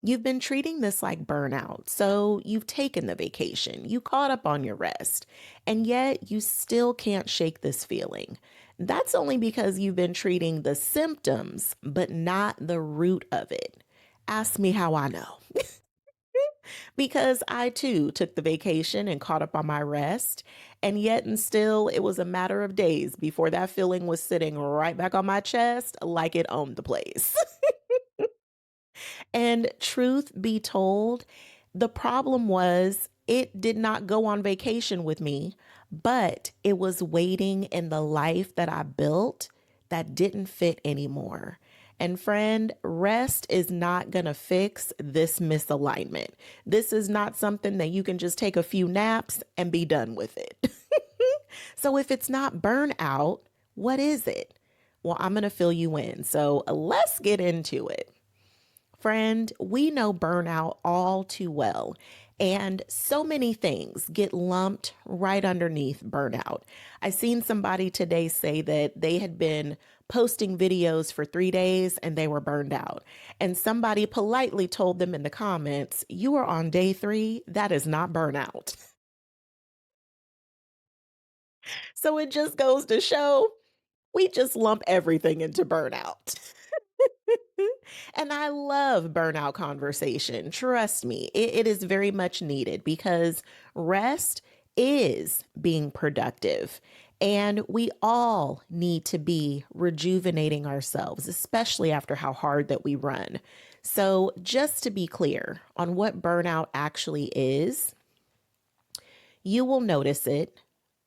You've been treating this like burnout, so you've taken the vacation, you caught up on your rest, and yet you still can't shake this feeling. That's only because you've been treating the symptoms, but not the root of it. Ask me how I know. Because I too took the vacation and caught up on my rest, and yet and still it was a matter of days before that feeling was sitting right back on my chest like it owned the place. And truth be told, the problem was it did not go on vacation with me, but it was waiting in the life that I built that didn't fit anymore. And friend, rest is not going to fix this misalignment. This is not something that you can just take a few naps and be done with it. So if it's not burnout, what is it? Well, I'm going to fill you in. So let's get into it. Friend, we know burnout all too well, and so many things get lumped right underneath burnout. I seen somebody today say that they had been posting videos for 3 days and they were burned out. And somebody politely told them in the comments, "You are on day three. That is not burnout." So it just goes to show we just lump everything into burnout. And I love burnout conversation. Trust me, it is very much needed because rest is being productive. And we all need to be rejuvenating ourselves, especially after how hard that we run. So, just to be clear on what burnout actually is, you will notice it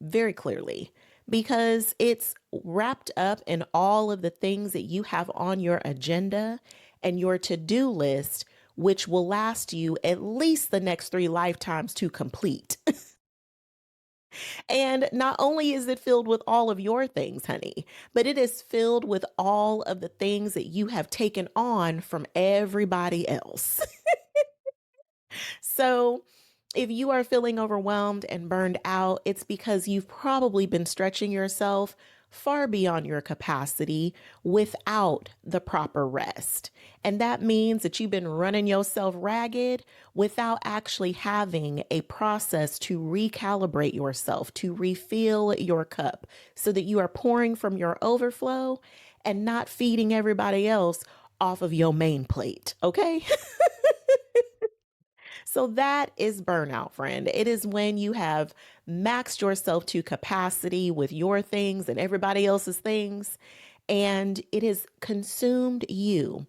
very clearly because it's wrapped up in all of the things that you have on your agenda and your to do list, which will last you at least the next three lifetimes to complete. And not only is it filled with all of your things, honey, but it is filled with all of the things that you have taken on from everybody else. So, if you are feeling overwhelmed and burned out, it's because you've probably been stretching yourself far beyond your capacity without the proper rest. And that means that you've been running yourself ragged without actually having a process to recalibrate yourself, to refill your cup so that you are pouring from your overflow and not feeding everybody else off of your main plate. Okay. So that is burnout, friend. It is when you have maxed yourself to capacity with your things and everybody else's things, and it has consumed you.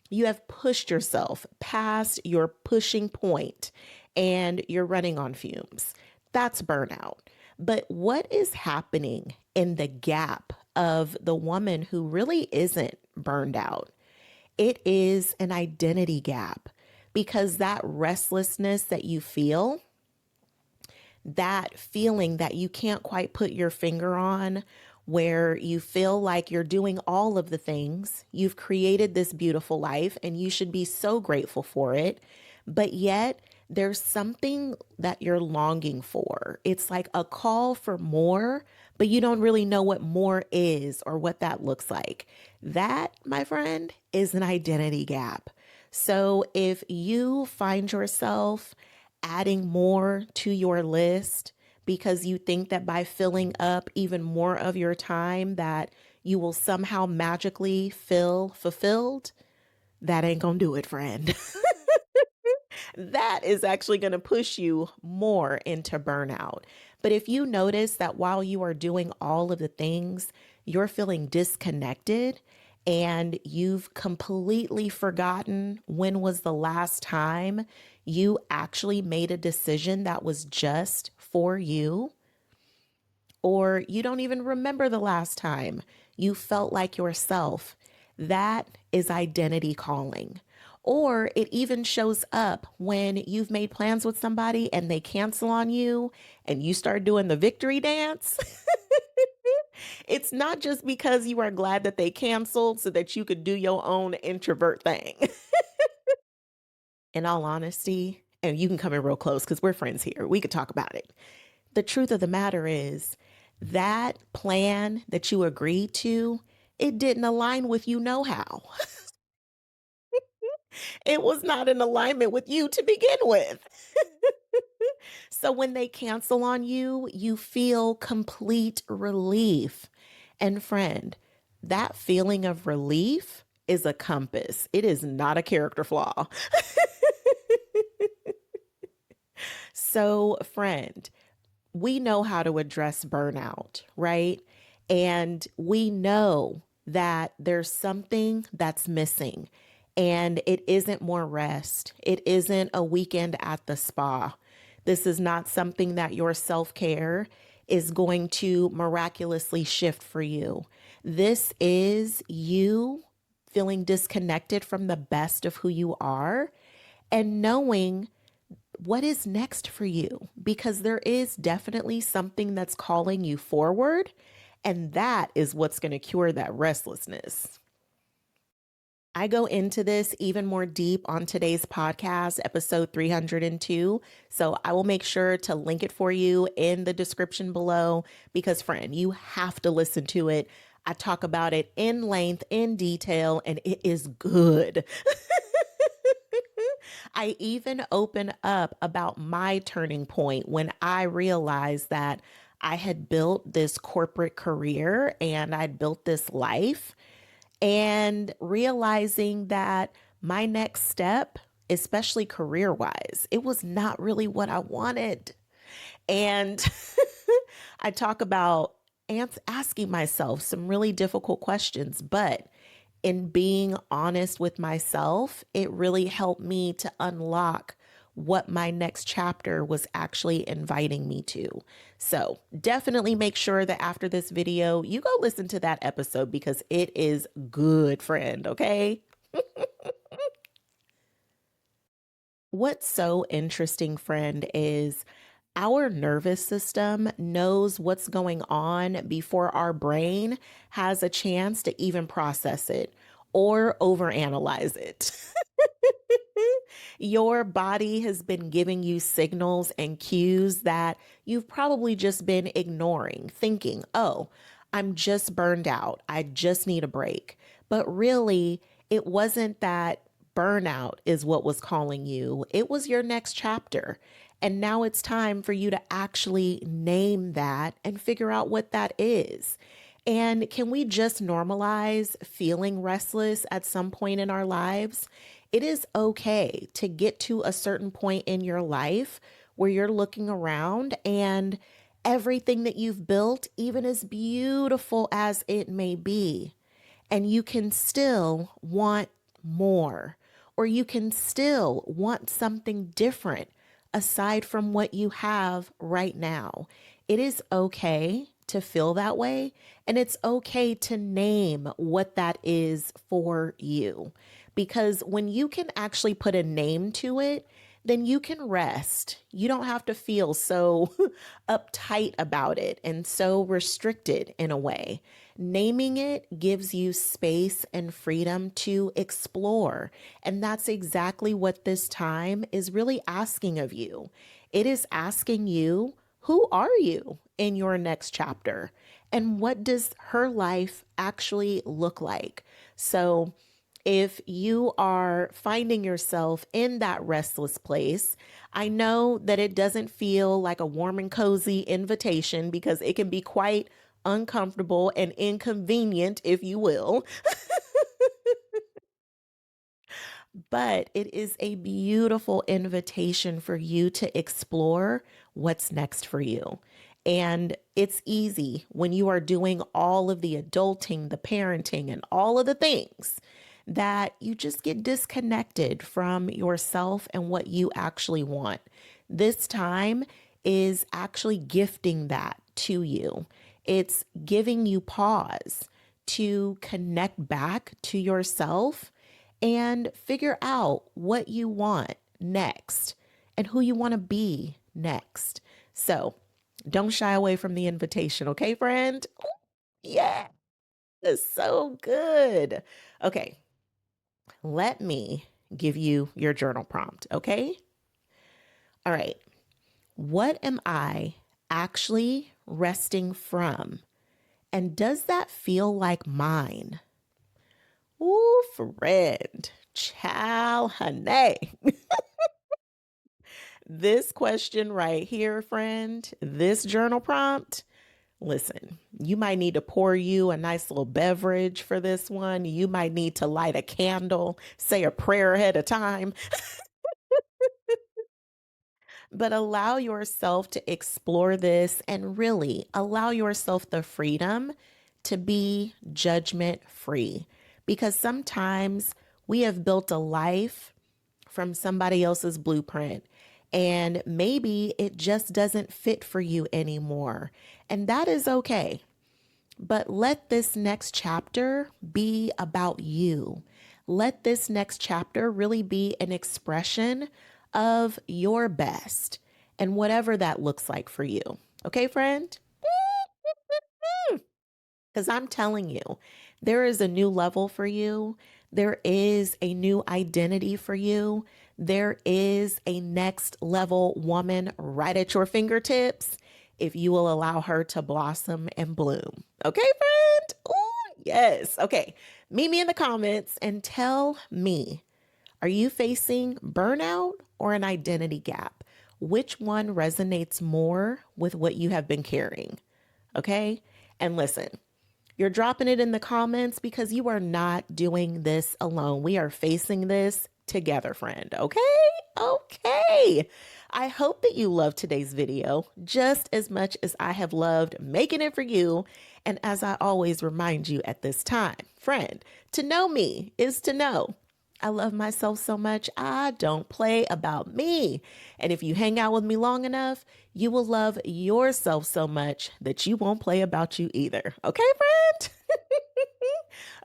You have pushed yourself past your pushing point and you're running on fumes. That's burnout. But what is happening in the gap of the woman who really isn't burned out? It is an identity gap because that restlessness that you feel, that feeling that you can't quite put your finger on, where you feel like you're doing all of the things, you've created this beautiful life and you should be so grateful for it, but yet there's something that you're longing for. It's like a call for more, but you don't really know what more is or what that looks like. That, my friend, is an identity gap. So if you find yourself adding more to your list because you think that by filling up even more of your time that you will somehow magically feel fulfilled, that ain't gonna do it, friend. That is actually going to push you more into burnout. But if you notice that while you are doing all of the things, you're feeling disconnected and you've completely forgotten when was the last time you actually made a decision that was just for you, or you don't even remember the last time you felt like yourself, that is identity calling. Or it even shows up when you've made plans with somebody and they cancel on you and you start doing the victory dance. It's not just because you are glad that they canceled so that you could do your own introvert thing. In all honesty, and you can come in real close because we're friends here, we could talk about it. The truth of the matter is that plan that you agreed to, it didn't align with you know how. It was not in alignment with you to begin with. So when they cancel on you, you feel complete relief. And friend, that feeling of relief is a compass. It is not a character flaw. So, friend, we know how to address burnout, right? And we know that there's something that's missing. And it isn't more rest. It isn't a weekend at the spa. This is not something that your self care is going to miraculously shift for you. This is you feeling disconnected from the best of who you are and knowing what is next for you, because there is definitely something that's calling you forward, and that is what's going to cure that restlessness. I go into this even more deep on today's podcast, episode 302. So I will make sure to link it for you in the description below because, friend, you have to listen to it. I talk about it in length, in detail, and it is good. I even open up about my turning point when I realized that I had built this corporate career and I'd built this life, and realizing that my next step, especially career wise, it was not really what I wanted. And I talk about asking myself some really difficult questions, but in being honest with myself, it really helped me to unlock what my next chapter was actually inviting me to. So definitely make sure that after this video, you go listen to that episode because it is good, friend. Okay. What's so interesting, friend, is our nervous system knows what's going on before our brain has a chance to even process it or overanalyze it. Your body has been giving you signals and cues that you've probably just been ignoring, thinking, oh, I'm just burned out. I just need a break. But really, it wasn't that burnout is what was calling you, it was your next chapter. And now it's time for you to actually name that and figure out what that is. And can we just normalize feeling restless at some point in our lives? It is okay to get to a certain point in your life where you're looking around and everything that you've built, even as beautiful as it may be, and you can still want more, or you can still want something different aside from what you have right now. It is okay to feel that way, and it's okay to name what that is for you. Because when you can actually put a name to it, then you can rest. You don't have to feel so uptight about it and so restricted in a way. Naming it gives you space and freedom to explore. And that's exactly what this time is really asking of you. It is asking you, who are you in your next chapter? And what does her life actually look like? So, if you are finding yourself in that restless place, I know that it doesn't feel like a warm and cozy invitation because it can be quite uncomfortable and inconvenient, if you will. But it is a beautiful invitation for you to explore what's next for you. And it's easy when you are doing all of the adulting, the parenting, and all of the things that you just get disconnected from yourself and what you actually want. This time is actually gifting that to you. It's giving you pause to connect back to yourself and figure out what you want next and who you want to be next. So don't shy away from the invitation, okay, friend? Yeah, it's so good. Okay, let me give you your journal prompt, okay? All right. What am I actually resting from? And does that feel like mine? Ooh, friend. Child, honey. This question right here, friend, this journal prompt, listen, you might need to pour you a nice little beverage for this one. You might need to light a candle, say a prayer ahead of time, but allow yourself to explore this and really allow yourself the freedom to be judgment free. Because sometimes we have built a life from somebody else's blueprint. And maybe it just doesn't fit for you anymore. And that is okay. But let this next chapter be about you. Let this next chapter really be an expression of your best and whatever that looks like for you. Okay, friend? Because I'm telling you, there is a new level for you. There is a new identity for you. There is a next level woman right at your fingertips if you will allow her to blossom and bloom. Okay, friend? Oh, yes. Okay. Meet me in the comments and tell me, are you facing burnout or an identity gap? Which one resonates more with what you have been carrying? Okay. And listen, you're dropping it in the comments because you are not doing this alone. We are facing this together, friend. Okay? Okay. I hope that you loved today's video just as much as I have loved making it for you. And as I always remind you at this time, friend, to know me is to know I love myself so much, I don't play about me. And if you hang out with me long enough, you will love yourself so much that you won't play about you either. Okay, friend?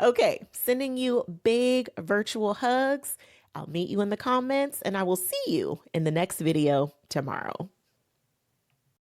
Okay, sending you big virtual hugs. I'll meet you in the comments and I will see you in the next video tomorrow.